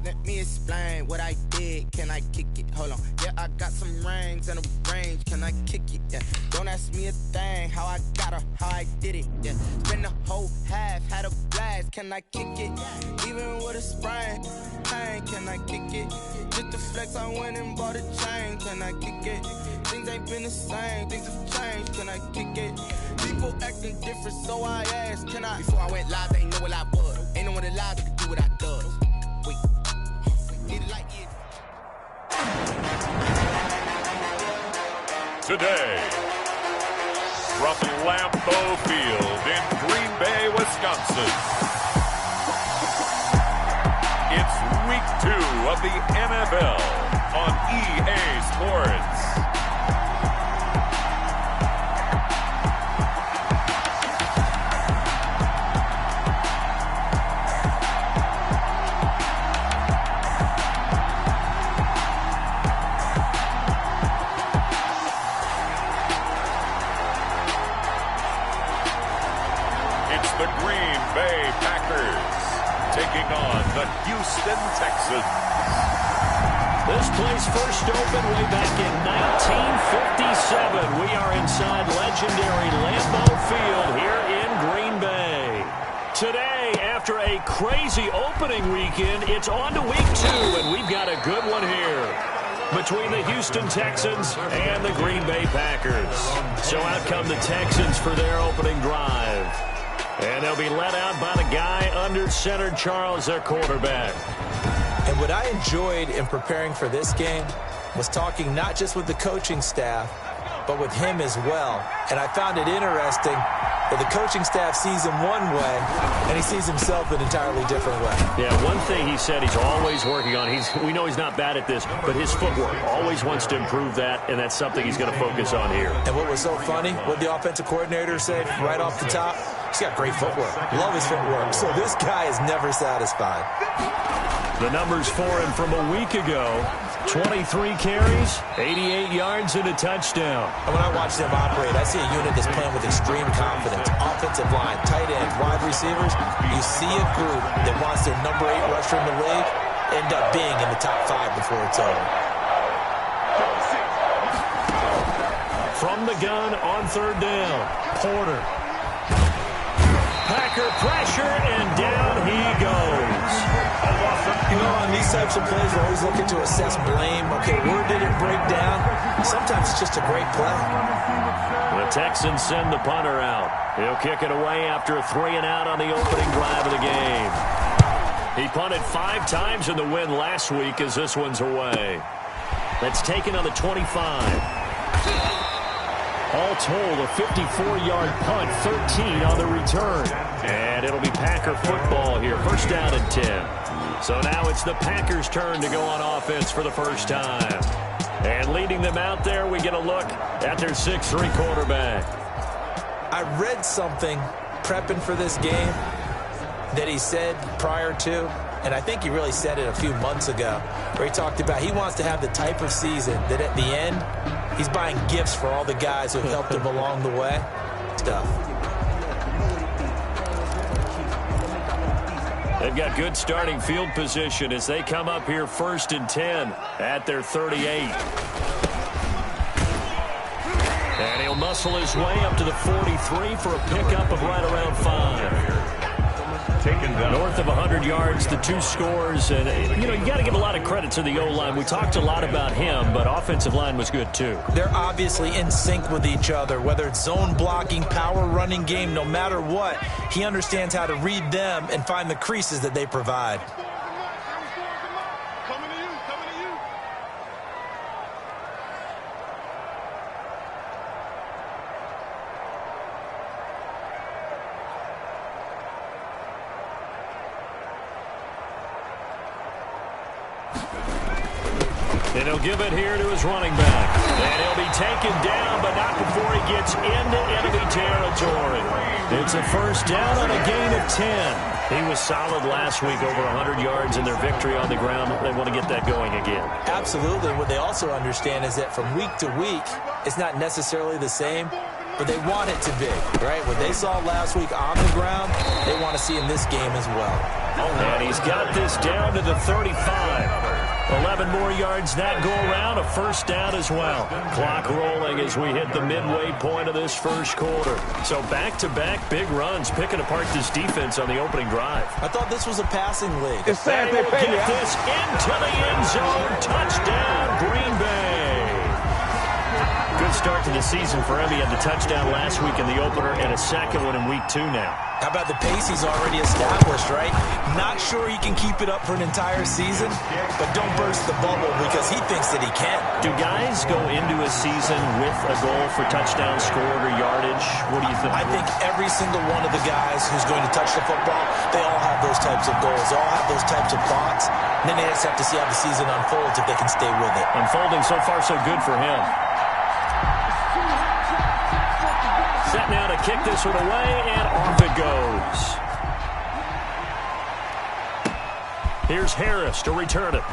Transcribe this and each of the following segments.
Let me explain what I did. Can I kick it? Hold on. Yeah, I got some rings and a range. Can I kick it? Yeah. Don't ask me a thing. How I got her, how I did it. Yeah. Spend the whole half, had a blast. Can I kick it? Even with a sprain. Pain, can I kick it? Just to flex, I went and bought a chain. Can I kick it? Things ain't been the same. Things have changed. Can I kick it? People acting different, so I asked, can I? Before I went live, they ain't know what I was. Ain't no one alive that could do what I does. Wait. Today, from Lambeau Field in Green Bay, Wisconsin, it's Week 2 of the NFL on EA Sports. The Green Bay Packers taking on the Houston Texans. This place first opened way back in 1957. We are inside legendary Lambeau Field here in Green Bay. Today, after a crazy opening weekend, it's on to Week 2, and we've got a good one here between the Houston Texans and the Green Bay Packers. So out come the Texans for their opening drive. And they'll be led out by the guy under center, Charles, their quarterback. And what I enjoyed in preparing for this game was talking not just with the coaching staff, but with him as well. And I found it interesting that the coaching staff sees him one way, and he sees himself an entirely different way. Yeah, one thing he said he's always working on, we know he's not bad at this, but his footwork, always wants to improve that, and that's something he's going to focus on here. And what was so funny, what the offensive coordinator said right off the top, he's got great footwork. Love his footwork. So this guy is never satisfied. The numbers for him from a week ago, 23 carries, 88 yards, and a touchdown. And when I watch them operate, I see a unit that's playing with extreme confidence. Offensive line, tight ends, wide receivers. You see a group that wants their number 8 rusher in the league end up being in the top 5 before it's over. From the gun on third down, Porter. Packer pressure, and down he goes. You know, on these types of plays, we're always looking to assess blame. Okay, where did it break down? Sometimes it's just a great play. The Texans send the punter out. He'll kick it away after a 3-and-out on the opening drive of the game. He punted 5 times in the win last week as this one's away. That's taken on the 25. All told, a 54-yard punt, 13 on the return. And it'll be Packer football here. First down and 10. So now it's the Packers' turn to go on offense for the first time. And leading them out there, we get a look at their 6'3 quarterback. I read something prepping for this game that he said prior to, and I think he really said it a few months ago, where he talked about he wants to have the type of season that at the end, he's buying gifts for all the guys who have helped him along the way. Stuff. They've got good starting field position as they come up here 1st and 10 at their 38. And he'll muscle his way up to the 43 for a pickup of right around 5. North of 100 yards, the 2 scores. And, you know, you got to give a lot of credit to the O-line. We talked a lot about him, but offensive line was good, too. They're obviously in sync with each other, whether it's zone blocking, power running game, no matter what. He understands how to read them and find the creases that they provide. And he'll give it here to his running back. And he'll be taken down, but not before he gets into enemy territory. It's a first down on a gain of 10. He was solid last week, over 100 yards in their victory on the ground. They want to get that going again. Absolutely. What they also understand is that from week to week, it's not necessarily the same, but they want it to be, right? What they saw last week on the ground, they want to see in this game as well. And he's got this down to the 35. 11 more yards that go around, a first down as well. Clock rolling as we hit the midway point of this first quarter. So back-to-back big runs, picking apart this defense on the opening drive. I thought this was a passing league. They will get this into the end zone. Touchdown, Green Bay. Good start to the season for him. He had the touchdown last week in the opener and a second one in week 2 now. How about the pace he's already established, right? Not sure he can keep it up for an entire season, but don't burst the bubble because he thinks that he can. Do guys go into a season with a goal for touchdown scored or yardage? What do you think? I think every single one of the guys who's going to touch the football, they all have those types of goals. They all have those types of thoughts. And then they just have to see how the season unfolds if they can stay with it. Unfolding so far so good for him. Set now to kick this one away, and off it goes. Here's Harris to return it.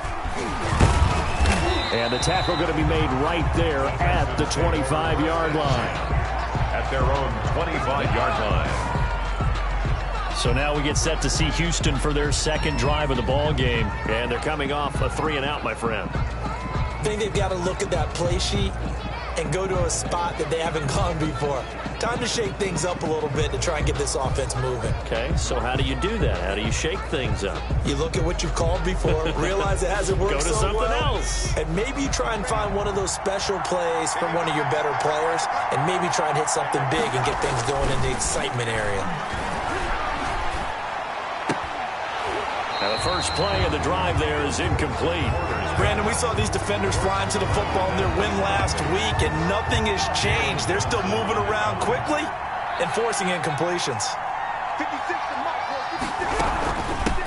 And the tackle going to be made right there at the 25-yard line. At their own 25-yard line. So now we get set to see Houston for their second drive of the ball game. And they're coming off a 3-and-out, my friend. I think they've got to look at that play sheet and go to a spot that they haven't gone before. Time to shake things up a little bit to try and get this offense moving. Okay, so how do you do that? How do you shake things up? You look at what you've called before, realize it hasn't worked Go to so something well, else. and maybe you try and find one of those special plays from one of your better players, and maybe try and hit something big and get things going in the excitement area. Now the first play of the drive there is incomplete. Brandon, we saw these defenders flying to the football in their win last week, and nothing has changed. They're still moving around quickly and forcing incompletions.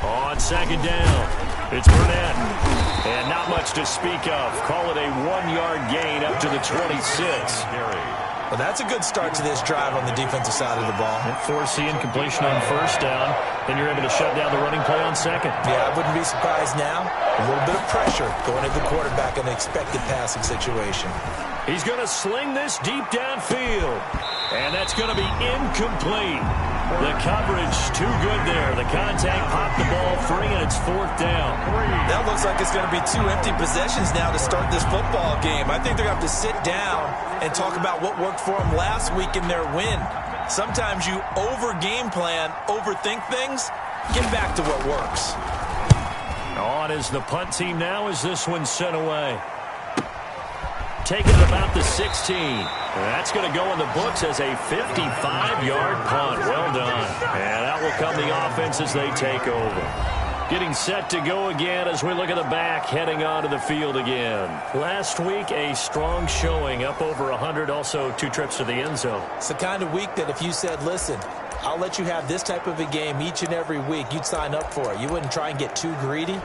On second down, it's Burnett. And not much to speak of. Call it a 1-yard gain up to the 26. Well, that's a good start to this drive on the defensive side of the ball. Force the incompletion on first down. Then you're able to shut down the running play on second. Yeah, I wouldn't be surprised now. A little bit of pressure going at the quarterback in the expected passing situation. He's going to sling this deep downfield. And that's going to be incomplete. The coverage too good there. The contact popped the ball free, and it's fourth down. That looks like it's going to be 2 empty possessions now to start this football game. I think they're going to have to sit down and talk about what worked for them last week in their win. Sometimes you over-game plan, overthink things. Get back to what works. On is the punt team now as this one's sent away. Taking it about the 16. That's going to go in the books as a 55-yard punt. Well done. And out will come the offense as they take over. Getting set to go again as we look at the back, heading onto the field again. Last week, a strong showing, up over 100, also 2 trips to the end zone. It's the kind of week that if you said, listen, I'll let you have this type of a game each and every week, you'd sign up for it. You wouldn't try and get too greedy.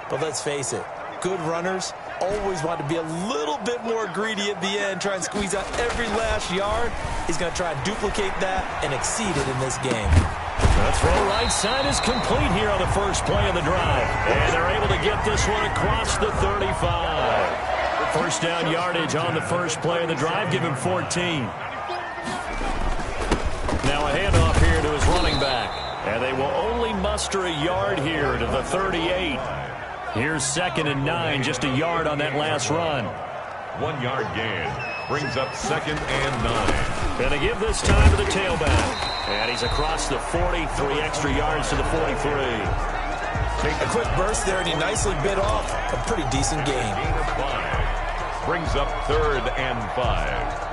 But let's face it, good runners always want to be a little bit more greedy at the end, try and squeeze out every last yard. He's going to try and duplicate that and exceed it in this game. The throw right side is complete here on the first play of the drive. And they're able to get this one across the 35. First down yardage on the first play of the drive. Give him 14. Now a handoff here to his running back. And they will only muster a yard here to the 38. Here's 2nd and 9, just a yard on that last run. 1-yard gain brings up 2nd and 9. And they give this time to the tailback. And he's across the 40, 3 extra yards to the 43. A quick burst there, and he nicely bit off a pretty decent gain. Gain of 5 brings up 3rd and 5.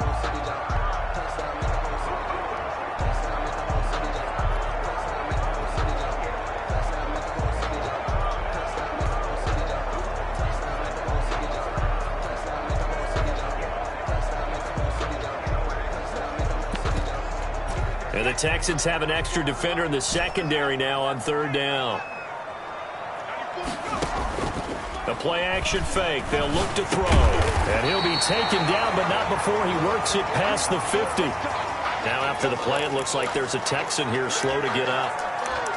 And the Texans have an extra defender in the secondary now on 3rd down. The play-action fake. They'll look to throw. And he'll be taken down, but not before he works it past the 50. Now after the play, it looks like there's a Texan here slow to get up.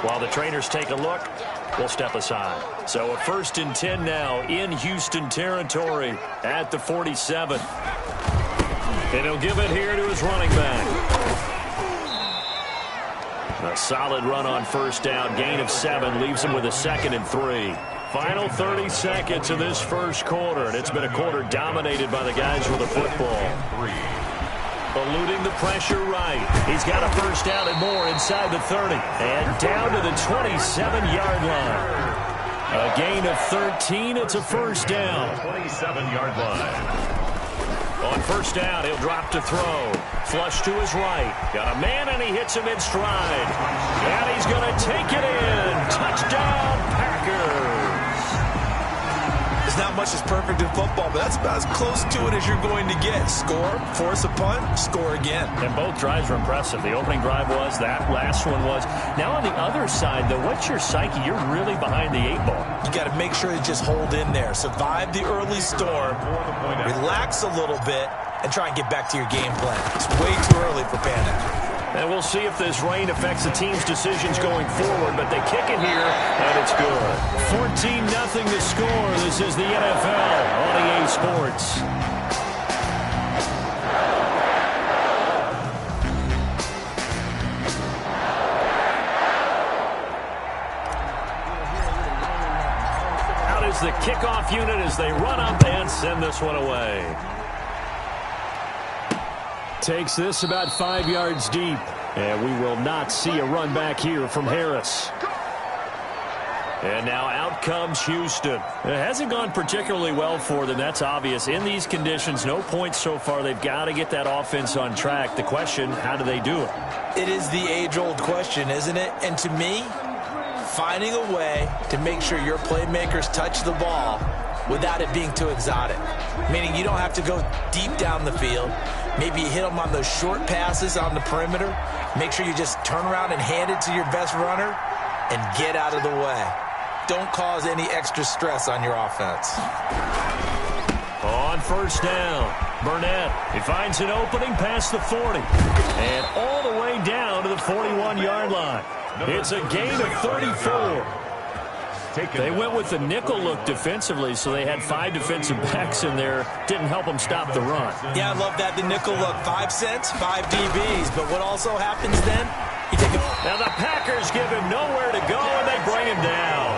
While the trainers take a look, we'll step aside. So a 1st and 10 now in Houston territory at the 47. And he'll give it here to his running back. A solid run on first down. Gain of 7 leaves him with a 2nd and 3. Final 30 seconds of this first quarter, and it's been a quarter dominated by the guys with the football. Eluding the pressure right. He's got a first down and more inside the 30. And down to the 27-yard line. A gain of 13. It's a first down. 27-yard line. On first down, he'll drop to throw. Flush to his right. Got a man, and he hits him in stride. And he's going to take it in. Touchdown, Packers. There's not much that's perfect in football, but that's about as close to it as you're going to get. Score, force a punt, score again. And both drives were impressive. The opening drive was, that last one was. Now on the other side, though, what's your psyche? You're really behind the 8-ball. You got to make sure you just hold in there. Survive the early storm, relax a little bit, and try and get back to your game plan. It's way too early for panic. And we'll see if this rain affects the team's decisions going forward, but they kick it here, and it's good. 14-0 the score. This is the NFL on EA Sports. Out is the kickoff unit as they run up and send this one away. Takes this about 5 yards deep. And we will not see a run back here from Harris. And now out comes Houston. It hasn't gone particularly well for them. That's obvious. In these conditions, no points so far. They've got to get that offense on track. The question, how do they do it? It is the age-old question, isn't it? And to me, finding a way to make sure your playmakers touch the ball without it being too exotic. Meaning you don't have to go deep down the field. Maybe you hit them on those short passes on the perimeter. Make sure you just turn around and hand it to your best runner and get out of the way. Don't cause any extra stress on your offense. On first down, Burnett. He finds an opening past the 40. And all the way down to the 41-yard line. It's a gain of 34. They went with the nickel look defensively, so they had 5 defensive backs in there. Didn't help them stop the run. Yeah, I love that, the nickel look. 5 cents, 5 DBs. But what also happens then? Now the Packers give him nowhere to go, and they bring him down.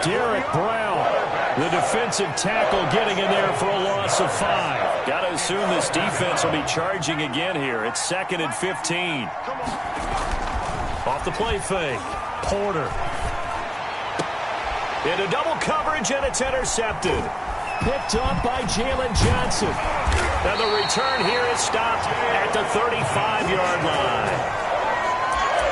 Derek Brown, the defensive tackle, getting in there for a loss of 5. Got to assume this defense will be charging again here. It's 2nd and 15. Off the play fake. Porter. Into double coverage, and it's intercepted. Picked up by Jalen Johnson. And the return here is stopped at the 35-yard line.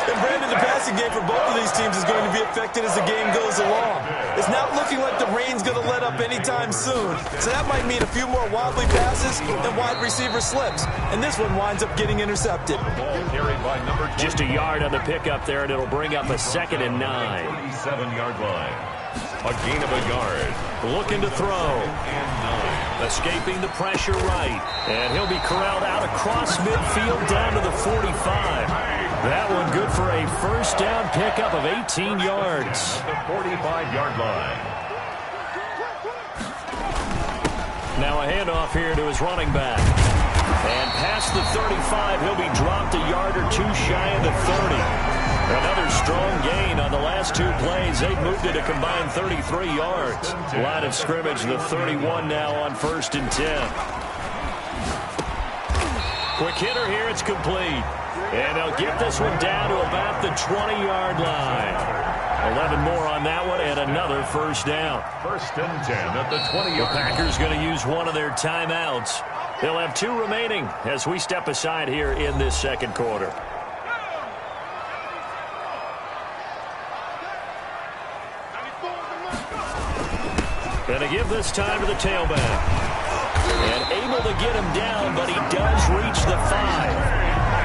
And Brandon, the passing game for both of these teams is going to be affected as the game goes along. It's not looking like the rain's going to let up anytime soon. So that might mean a few more wobbly passes and wide receiver slips. And this one winds up getting intercepted. Just a yard on the pickup there, and it'll bring up a 2nd and 9. 37-yard line. A gain of a yard. Looking to throw. Escaping the pressure right. And he'll be corralled out across midfield down to the 45. That one good for a first down pickup of 18 yards. The 45-yard line. Now a handoff here to his running back. And past the 35, he'll be dropped a yard or two shy of the 30. Another strong gain on the last 2 plays. They've moved it a combined 33 yards. Line of scrimmage, the 31 now on 1st and 10. Quick hitter here, it's complete. And they'll get this one down to about the 20-yard line. 11 more on that one, and another first down. 1st and 10 at the 20-yard line. The Packers going to use one of their timeouts. They'll have 2 remaining as we step aside here in this second quarter. Going to give this time to the tailback. And able to get him down, but he does reach the 5.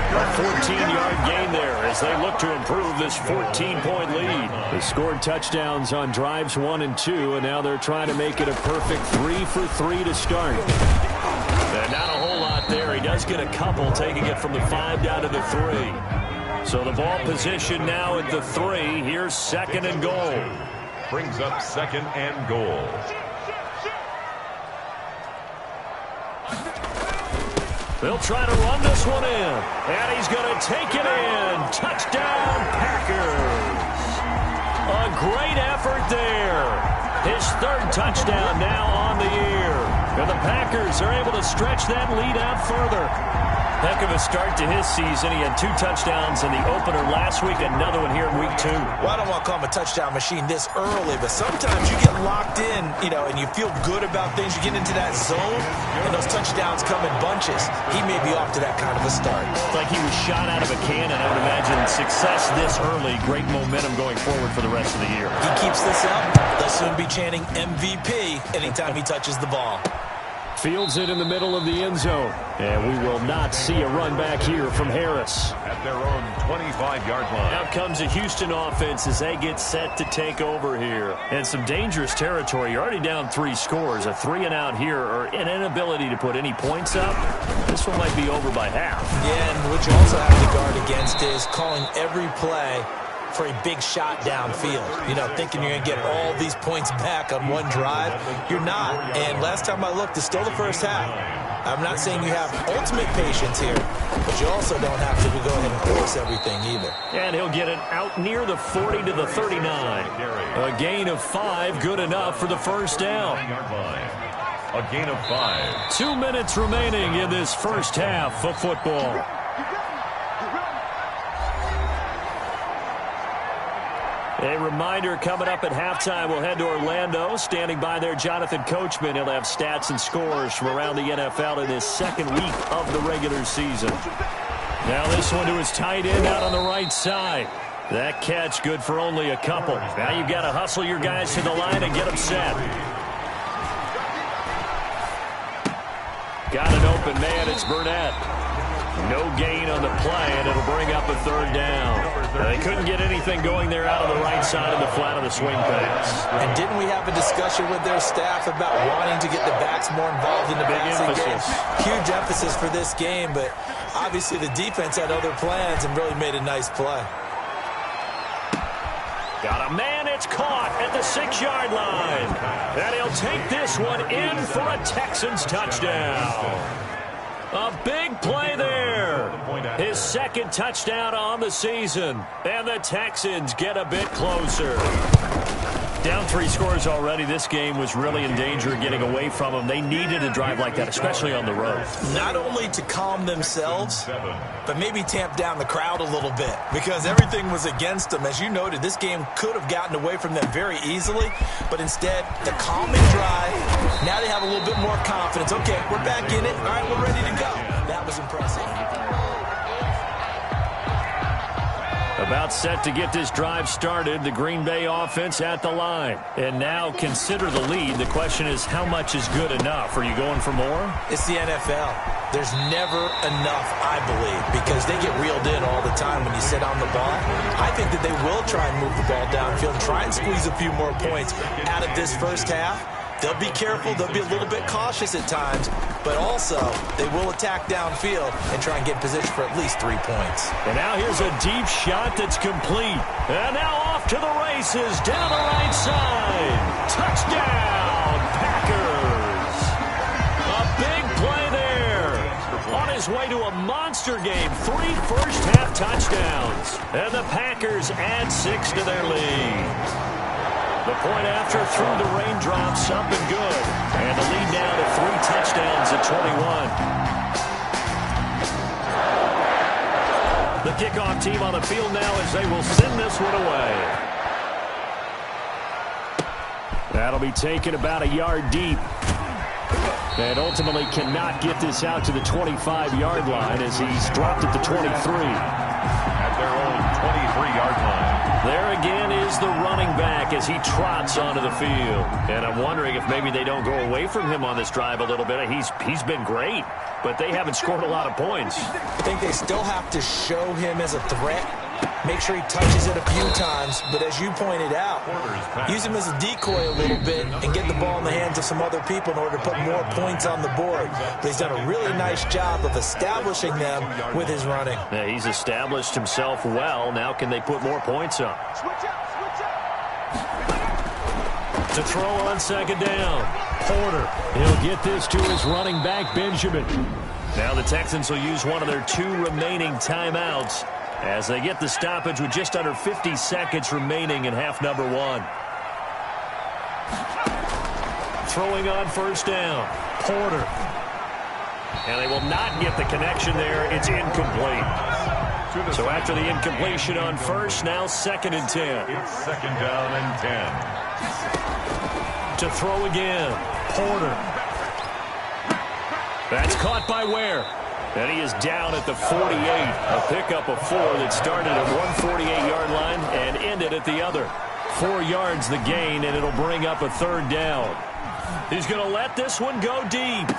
A 14-yard gain there as they look to improve this 14-point lead. They scored touchdowns on drives 1 and 2, and now they're trying to make it a perfect 3 for 3 to start. And not a whole lot there. He does get a couple, taking it from the 5 down to the 3. So the ball position now at the 3. Here's 2nd and goal. Brings up 2nd and goal. They'll try to run this one in. And he's going to take it in. Touchdown, Packers. A great effort there. His third touchdown now on the year. And the Packers are able to stretch that lead out further. Heck of a start to his season. He had 2 touchdowns in the opener last week, another one here in week 2. Well, I don't want to call him a touchdown machine this early, but sometimes you get locked in, and you feel good about things. You get into that zone, and those touchdowns come in bunches. He may be off to that kind of a start. It's like he was shot out of a cannon. I would imagine success this early, great momentum going forward for the rest of the year. He keeps this up, they'll soon be chanting MVP anytime he touches the ball. Fields it in the middle of the end zone. And we will not see a run back here from Harris. At their own 25-yard line. Out comes the Houston offense as they get set to take over here. And some dangerous territory. You're already down 3 scores. A 3-and-out here, or an inability to put any points up. This one might be over by half. Yeah, and what you also have to guard against is calling every play for a big shot downfield. Thinking you're going to get all these points back on one drive. You're not. And last time I looked, it's still the first half. I'm not saying you have ultimate patience here, but you also don't have to go ahead and force everything either. And he'll get it out near the 40 to the 39. A gain of 5, good enough for the first down. A gain of 5. 2 minutes remaining in this first half of football. A reminder, coming up at halftime, we'll head to Orlando. Standing by there, Jonathan Coachman. He'll have stats and scores from around the NFL in this second week of the regular season. Now this one to his tight end out on the right side. That catch good for only a couple. Now you've got to hustle your guys to the line and get them set. Got an open man, it's Burnett. No gain on the play, and it'll bring up a 3rd down. They couldn't get anything going there out on the right side of the flat of the swing pass. And didn't we have a discussion with their staff about wanting to get the backs more involved in the passing game? Huge emphasis for this game, but obviously the defense had other plans and really made a nice play. Got a man, it's caught at the 6-yard line. And he'll take this one in for a Texans touchdown. A big play there. His 2nd touchdown on the season. And the Texans get a bit closer. Down 3 scores already. This game was really in danger of getting away from them. They needed a drive like that, especially on the road. Not only to calm themselves, but maybe tamp down the crowd a little bit, because everything was against them. As you noted, this game could have gotten away from them very easily, but instead, the calming drive, now they have a little bit more confidence. Okay, we're back in it. All right, we're ready to go. That was impressive. About set to get this drive started, the Green Bay offense at the line. And now consider the lead. The question is, how much is good enough? Are you going for more? It's the NFL. There's never enough, I believe, because they get reeled in all the time when you sit on the ball. I think that they will try and move the ball downfield, try and squeeze a few more points out of this first half. They'll be careful. They'll be a little bit cautious at times, but also they will attack downfield and try and get in position for at least 3 points. And now here's a deep shot that's complete. And now off to the races down the right side. Touchdown, Packers. A big play there. On his way to a monster game. 3 first-half touchdowns. And the Packers add 6 to their lead. The point after through the raindrops, up and good. And the lead now to 3 touchdowns at 21. The kickoff team on the field now as they will send this one away. That'll be taken about a yard deep. And ultimately cannot get this out to the 25-yard line as he's dropped at the 23. At their own 23-yard line. There again is the running back as he trots onto the field. And I'm wondering if maybe they don't go away from him on this drive a little bit. He's been great, but they haven't scored a lot of points. I think they still have to show him as a threat. Make sure he touches it a few times, but as you pointed out, use him as a decoy a little bit and get the ball in the hands of some other people in order to put more points on the board. But he's done a really nice job of establishing them with his running. Yeah, he's established himself well. Now can they put more points up? To throw on 2nd down. Porter, he'll get this to his running back, Benjamin. Now the Texans will use one of their 2 remaining timeouts as they get the stoppage with just under 50 seconds remaining in half number 1. Throwing on first down, Porter. And they will not get the connection there. It's incomplete. So after the incompletion on first, now 2nd and 10. It's 2nd down and 10. To throw again, Porter. That's caught by Ware. And he is down at the 48. A pickup of 4 that started at 148-yard line and ended at the other. 4 yards the gain, and it'll bring up a 3rd down. He's going to let this one go deep.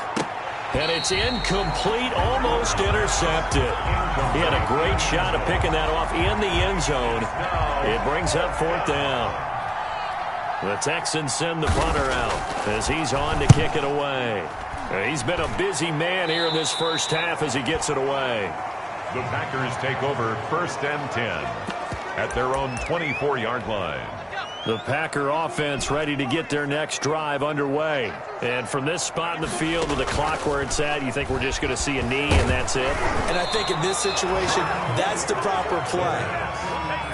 And it's incomplete, almost intercepted. He had a great shot of picking that off in the end zone. It brings up 4th down. The Texans send the punter out as he's on to kick it away. He's been a busy man here in this first half as he gets it away. The Packers take over 1st and 10 at their own 24-yard line. The Packer offense ready to get their next drive underway. And from this spot in the field with the clock where it's at, you think we're just going to see a knee and that's it? And I think in this situation, that's the proper play.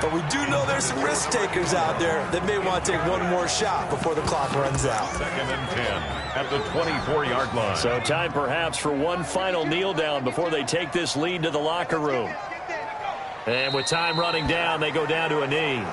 But we do know there's some risk takers out there that may want to take one more shot before the clock runs out. 2nd and 10 at the 24-yard line. So time perhaps for one final kneel down before they take this lead to the locker room. And with time running down, they go down to a knee.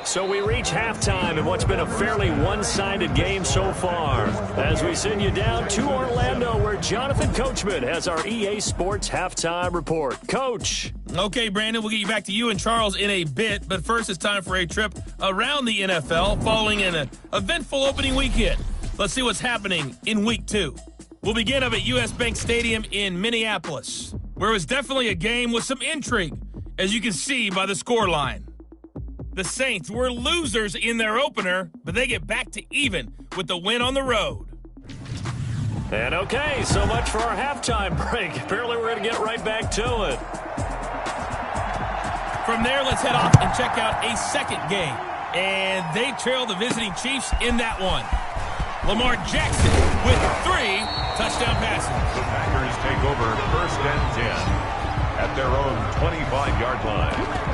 So we reach halftime in what's been a fairly one-sided game so far. As we send you down to Orlando, where Jonathan Coachman has our EA Sports Halftime Report. Coach. Okay, Brandon, we'll get you back to you and Charles in a bit. But first, it's time for a trip around the NFL following an eventful opening weekend. Let's see what's happening in Week 2. We'll begin up at U.S. Bank Stadium in Minneapolis, where it was definitely a game with some intrigue, as you can see by the scoreline. The Saints were losers in their opener, but they get back to even with the win on the road. And okay, so much for our halftime break. Apparently we're going to get right back to it. From there, let's head off and check out a second game. And they trail the visiting Chiefs in that one. Lamar Jackson with 3 touchdown passes. The Packers take over 1st and 10 at their own 25-yard line.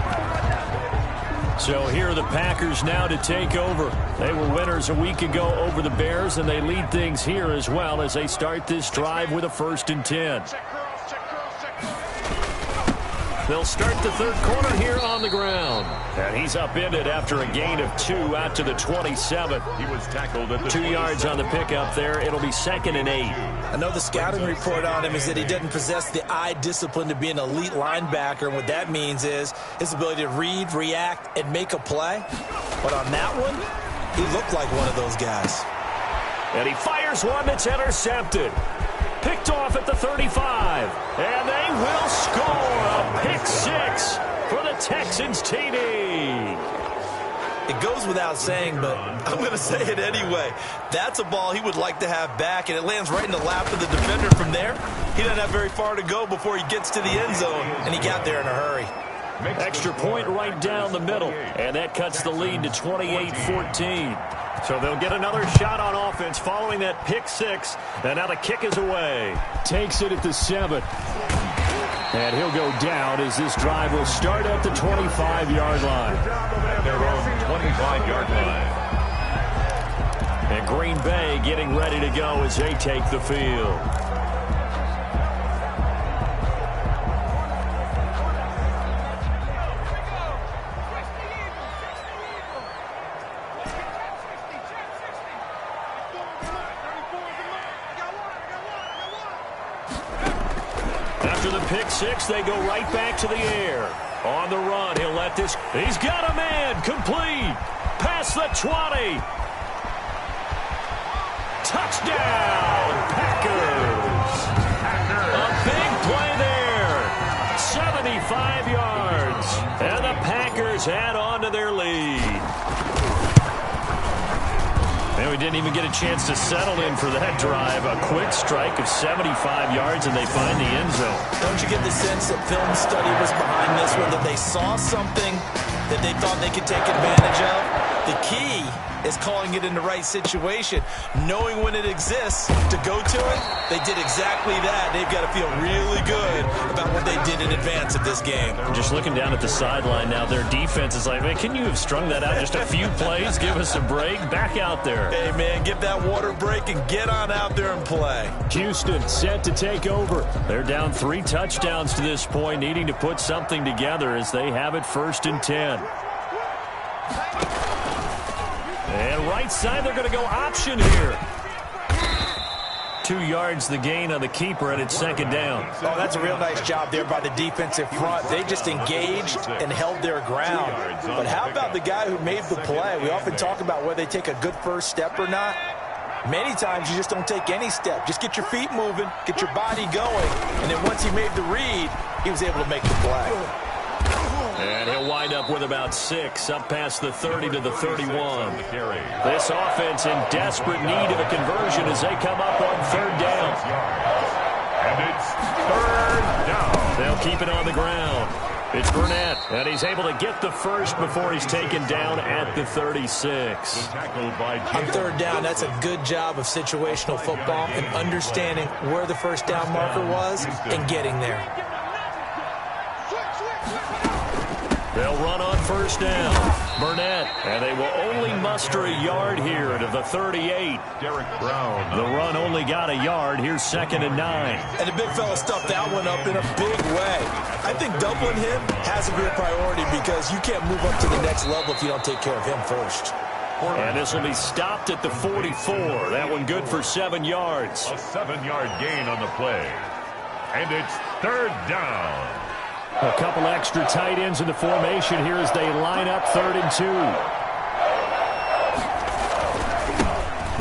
So here are the Packers now to take over. They were winners a week ago over the Bears, and they lead things here as well as they start this drive with a 1st and 10. They'll start the 3rd quarter here on the ground. And he's upended after a gain of 2 out to the 27. He was tackled at the 2 yards on the pickup there. It'll be 2nd and 8. I know the scouting report on him is that he doesn't possess the eye discipline to be an elite linebacker. And what that means is his ability to read, react, and make a play. But on that one, he looked like one of those guys. And he fires one that's intercepted. Picked off at the 35. And they will score a pick 6 for the Texans TD. It goes without saying, but I'm going to say it anyway. That's a ball he would like to have back, and it lands right in the lap of the defender from there. He doesn't have very far to go before he gets to the end zone, and he got there in a hurry. Extra point right down the middle, and that cuts the lead to 28-14. So they'll get another shot on offense following that pick 6, and now the kick is away. Takes it at the 7. And he'll go down as this drive will start at the 25-yard line. At their own 25-yard line. And Green Bay getting ready to go as they take the field. After the pick 6, they go right back to the air. On the run, he'll let this. He's got a man. Complete. Past the 20. Touchdown, Packers. A big play there. 75 yards. And the Packers add on to their lead. And we didn't even get a chance to settle in for that drive. A quick strike of 75 yards, and they find the end zone. Don't you get the sense that film study was behind this one, that they saw something that they thought they could take advantage of. The key is calling it in the right situation, knowing when it exists to go to it. They did exactly that. They've got to feel really good about what they did in advance of this game. Just looking down at the sideline now, their defense is like, man, can you have strung that out just a few plays? Give us a break. Back out there. Hey, man, give that water break and get on out there and play. Houston set to take over. They're down 3 touchdowns to this point, needing to put something together as they have it 1st and 10. And right side, they're going to go option here. 2 yards the gain on the keeper, and it's 2nd down. Oh, that's a real nice job there by the defensive front. They just engaged and held their ground. But how about the guy who made the play? We often talk about whether they take a good first step or not. Many times you just don't take any step. Just get your feet moving, get your body going, and then once he made the read, he was able to make the play. And he'll wind up with about 6, up past the 30 to the 31. This offense in desperate need of a conversion as they come up on 3rd down. And it's 3rd down. They'll keep it on the ground. It's Burnett, and he's able to get the first before he's taken down at the 36. On 3rd down, that's a good job of situational football and understanding where the first down marker was and getting there. They'll run on 1st down. Burnett, and they will only muster a yard here to the 38. Derek Brown. The run only got a yard. Here's 2nd and 9. And the big fella stuffed that one up in a big way. I think doubling him has to be a priority because you can't move up to the next level if you don't take care of him first. And this will be stopped at the 44. That one good for 7 yards. A 7-yard gain on the play. And it's 3rd down. A couple extra tight ends in the formation here as they line up 3rd and 2.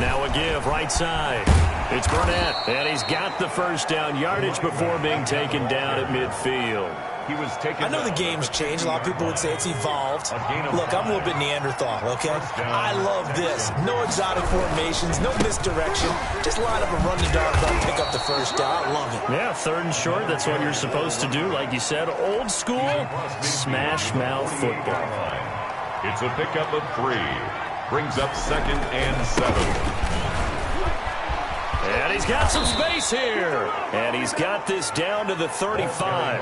Now a give right side. It's Burnett, and he's got the first down yardage before being taken down at midfield. He was taken. I know the game's changed. A lot of people would say it's evolved. Look, I'm a little bit Neanderthal, okay? I love this. No exotic formations, no misdirection. Just line up and run the dog ball, pick up the first down. I love it. Yeah, 3rd and short, that's what you're supposed to do. Like you said, old school, smash mouth football. It's a pickup of 3. Brings up 2nd and 7. And he's got some space here. And he's got this down to the 35.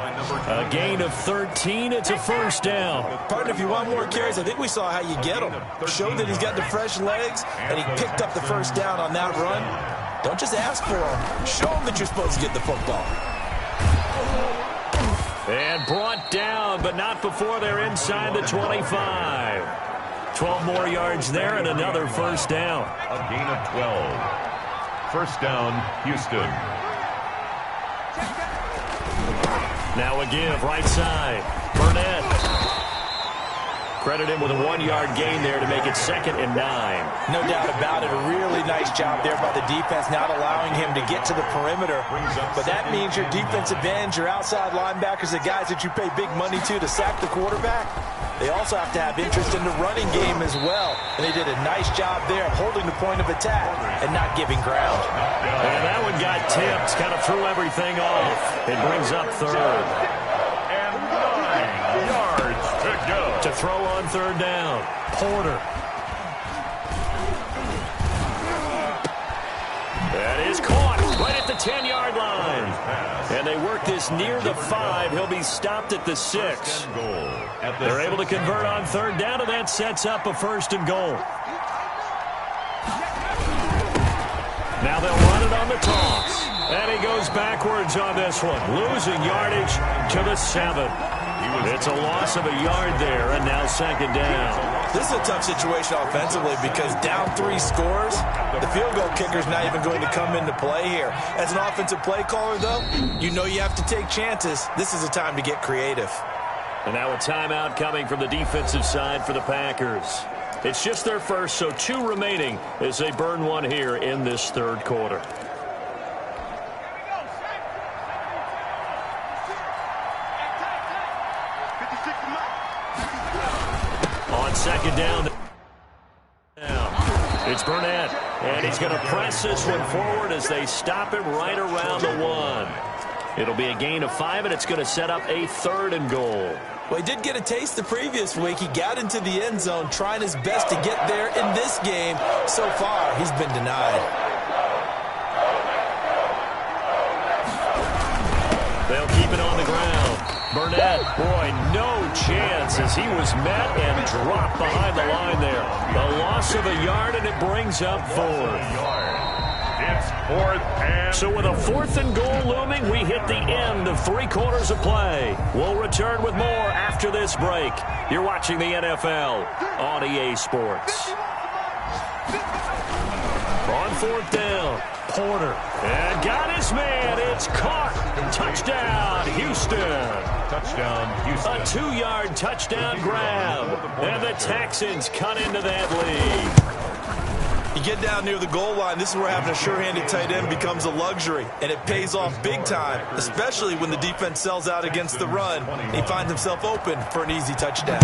A gain of 13. It's a 1st down. Partner, if you want more carries, I think we saw how you get them. Showed that he's got the fresh legs, and he picked up the first down on that run. Don't just ask for him. Show him that you're supposed to get the football. And brought down, but not before they're inside the 25. 12 more yards there and another 1st down. A gain of 12. 1st down, Houston. Now a give, right side. Burnett. Credit him with a 1-yard gain there to make it 2nd and 9. No doubt about it. A really nice job there by the defense, not allowing him to get to the perimeter. But that means your defensive ends, your outside linebackers, the guys that you pay big money to sack the quarterback, they also have to have interest in the running game as well. And they did a nice job there of holding the point of attack and not giving ground. And that one got tipped, kind of threw everything off. It brings up 3rd. And 9 yards to go. To throw on 3rd down. Porter. That is caught right at the 10-yard line. And they work this near the 5. He'll be stopped at the 6. They're able to convert on 3rd down, and that sets up a 1st and goal. Now they'll run it on the toss. And he goes backwards on this one, losing yardage to the 7. It's a loss of a yard there, and now 2nd down. This is a tough situation offensively because down 3 scores, the field goal kicker's not even going to come into play here. As an offensive play caller, though, you know you have to take chances. This is a time to get creative. And now a timeout coming from the defensive side for the Packers. It's just their first, so 2 remaining as they burn one here in this 3rd quarter. On 2nd down. It's Burnett, and he's going to press this one forward as they stop him right around the 1. It'll be a gain of 5, and it's going to set up a 3rd and goal. Well, he did get a taste the previous week. He got into the end zone, trying his best to get there in this game. So far, he's been denied. They'll keep it on the ground. Burnett, boy, no chance as he was met and dropped behind the line there. A loss of a yard, and it brings up 4th. It's 4th and... So with a 4th and goal looming, we hit the end of 3 quarters of play. We'll return with more after this break. You're watching the NFL on EA Sports. On 4th down, Porter. And got his man. It's caught. Touchdown, Houston. Touchdown, Houston. A 2-yard touchdown grab. And the Texans cut into that lead. You get down near the goal line, this is where having a sure-handed tight end becomes a luxury, and it pays off big time, especially when the defense sells out against the run. He finds himself open for an easy touchdown.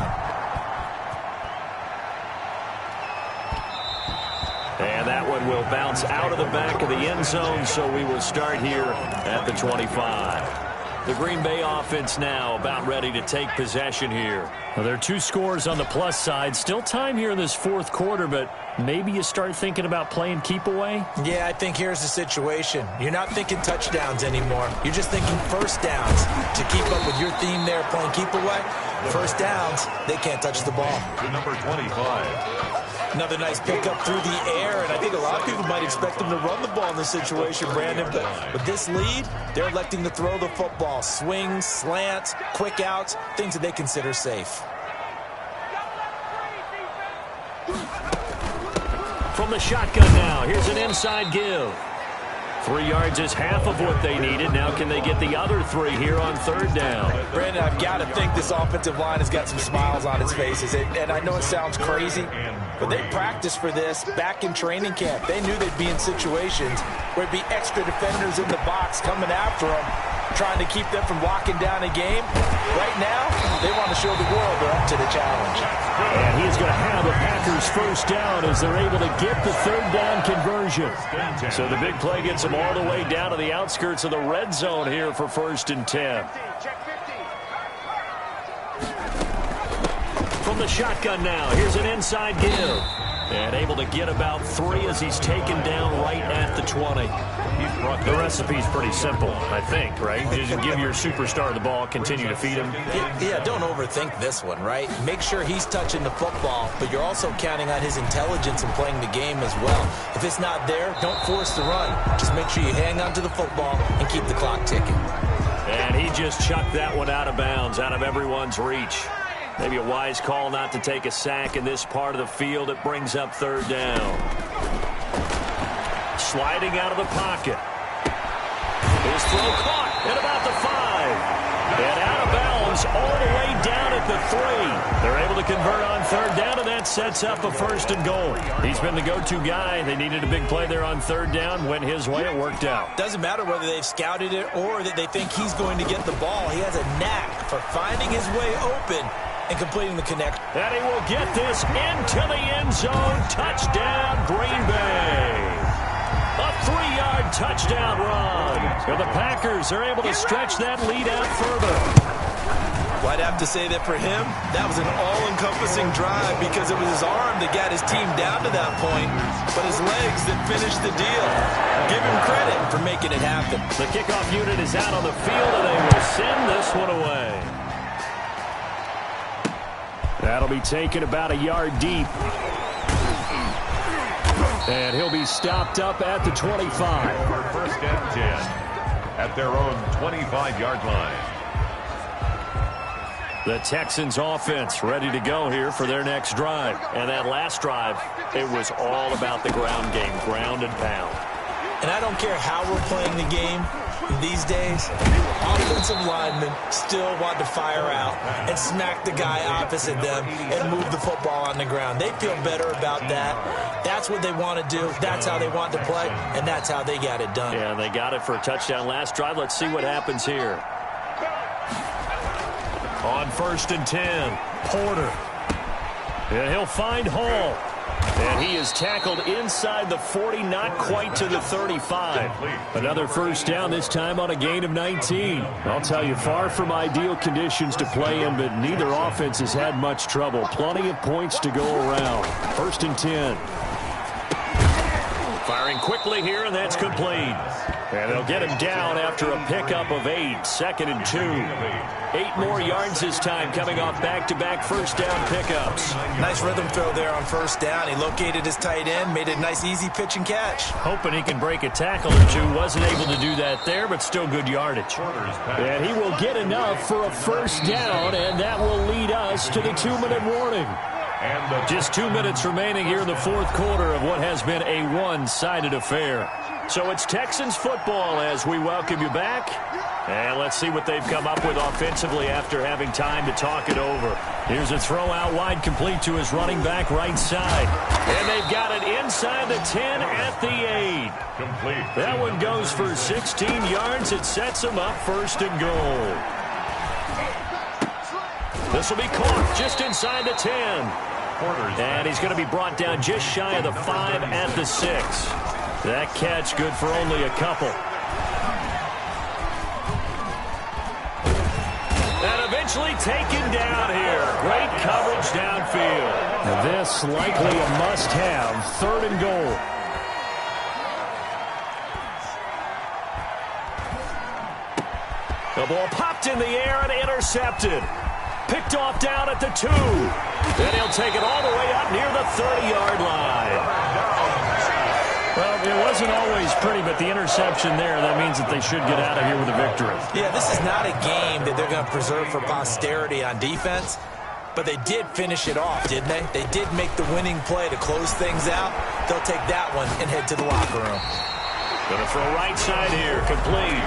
And that one will bounce out of the back of the end zone, so we will start here at the 25. The Green Bay offense now about ready to take possession here. Well, there are 2 scores on the plus side. Still time here in this 4th quarter, but maybe you start thinking about playing keep away? Yeah, I think here's the situation. You're not thinking touchdowns anymore. You're just thinking first downs. To keep up with your theme there, playing keep away, first downs, they can't touch the ball. To number 25. Another nice pickup through the air, and I think a lot of people might expect them to run the ball in this situation, Brandon. But with this lead, they're electing to throw the football. Swings, slants, quick outs, things that they consider safe. From the shotgun now, here's an inside give. 3 yards is half of what they needed. Now can they get the other 3 here on 3rd down? Brandon, I've got to think this offensive line has got some smiles on its faces. And I know it sounds crazy, but they practiced for this back in training camp. They knew they'd be in situations where it'd be extra defenders in the box coming after them, trying to keep them from locking down a game. Right now, they want to show the world they're up to the challenge. And he's going to have a Packers first down as they're able to get the 3rd down conversion. So the big play gets them all the way down to the outskirts of the red zone here for 1st and 10. From the shotgun now, here's an inside give. And able to get about 3 as he's taken down right at the 20. The recipe's pretty simple, I think, right? You just give your superstar the ball, continue to feed him. Yeah, don't overthink this one, right? Make sure he's touching the football, but you're also counting on his intelligence in playing the game as well. If it's not there, don't force the run. Just make sure you hang on to the football and keep the clock ticking. And he just chucked that one out of bounds, out of everyone's reach. Maybe a wise call not to take a sack in this part of the field. It brings up 3rd down. Sliding out of the pocket. His throw caught at about the 5. And out of bounds all the way down at the 3. They're able to convert on 3rd down, and that sets up a 1st and goal. He's been the go-to guy. They needed a big play there on 3rd down. Went his way. It worked out. Doesn't matter whether they've scouted it or that they think he's going to get the ball. He has a knack for finding his way open and completing the connect. And he will get this into the end zone. Touchdown, Green Bay. A 3-yard touchdown run. And the Packers are able to stretch that lead out further. Well, I'd have to say that for him, that was an all-encompassing drive because it was his arm that got his team down to that point, but his legs that finished the deal. Give him credit for making it happen. The kickoff unit is out on the field, and they will send this one away. That'll be taken about a yard deep. And he'll be stopped up at the 25. For 1st and 10 at their own 25-yard line. The Texans offense ready to go here for their next drive. And that last drive, it was all about the ground game, ground and pound. And I don't care how we're playing the game these days, offensive linemen still want to fire out and smack the guy opposite them and move the football on the ground. They feel better about that. That's what they want to do. That's how they want to play, and that's how they got it done. Yeah, they got it for a touchdown last drive. Let's see what happens here. On 1st and 10, Porter. And he'll find Hall. And he is tackled inside the 40, not quite to the 35. Another first down, this time on a gain of 19. I'll tell you, far from ideal conditions to play in, but neither offense has had much trouble. Plenty of points to go around. 1st and 10. Firing quickly here, and that's complete. And they'll get him down after a pickup of 8. 2nd and 2. 8 more yards this time, coming off back-to-back first down pickups. Nice rhythm throw there on first down. He located his tight end, made a nice easy pitch and catch. Hoping he can break a tackle or two. Wasn't able to do that there, but still good yardage. And he will get enough for a first down, and that will lead us to the 2-minute warning. Just 2 minutes remaining here in the fourth quarter of what has been a one-sided affair. So it's Texans football as we welcome you back. And let's see what they've come up with offensively after having time to talk it over. Here's a throw out wide, complete to his running back right side. And they've got it inside the 10 at the 8. Complete. That one goes for 16 yards. It sets them up 1st and goal. This will be caught just inside the 10. And he's going to be brought down just shy of the 5 at the 6. That catch good for only a couple. And eventually taken down here. Great coverage downfield. Now this likely a must-have. 3rd and goal. The ball popped in the air and intercepted. Picked off down at the 2. Then he'll take it all the way up near the 30-yard line. Well, it wasn't always pretty, but the interception there, that means that they should get out of here with a victory. Yeah, this is not a game that they're going to preserve for posterity on defense, but they did finish it off, didn't they? They did make the winning play to close things out. They'll take that one and head to the locker room. Going to throw right side here, complete.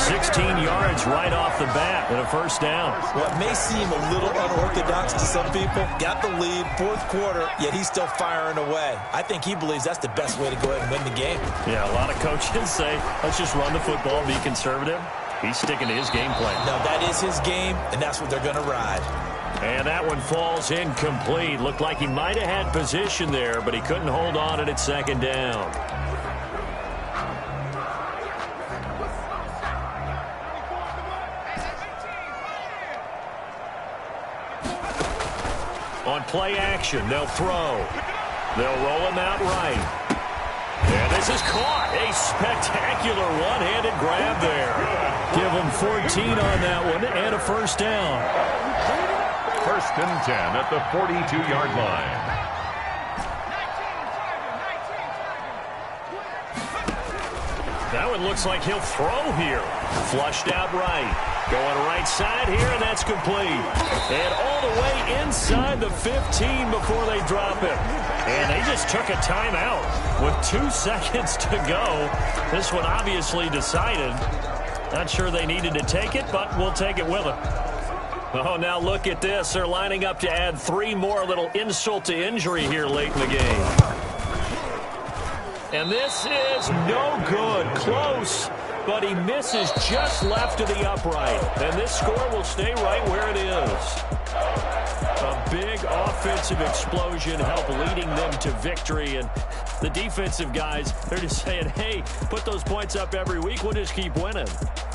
16 yards right off the bat and a first down. What may seem a little unorthodox to some people, got the lead, fourth quarter, yet he's still firing away. I think he believes that's the best way to go ahead and win the game. Yeah, a lot of coaches say, let's just run the football, be conservative. He's sticking to his game plan. No, that is his game, and that's what they're going to ride. And that one falls incomplete. Looked like he might have had position there, but he couldn't hold on at 2nd down. On play action, they'll throw. They'll roll him out right. And this is caught. A spectacular one-handed grab there. Give them 14 on that one and a first down. 1st and 10 at the 42-yard line. That one looks like he'll throw here. Flushed out right. Going right side here, and that's complete. And all the way inside the 15 before they drop him. And they just took a timeout with 2 seconds to go. This one obviously decided. Not sure they needed to take it, but we'll take it with them. Oh, now look at this. They're lining up to add 3 more, little insult to injury here late in the game. And this is no good. Close, but he misses just left of the upright. And this score will stay right where it is. A big offensive explosion helped leading them to victory. And the defensive guys, they're just saying, hey, put those points up every week. We'll just keep winning.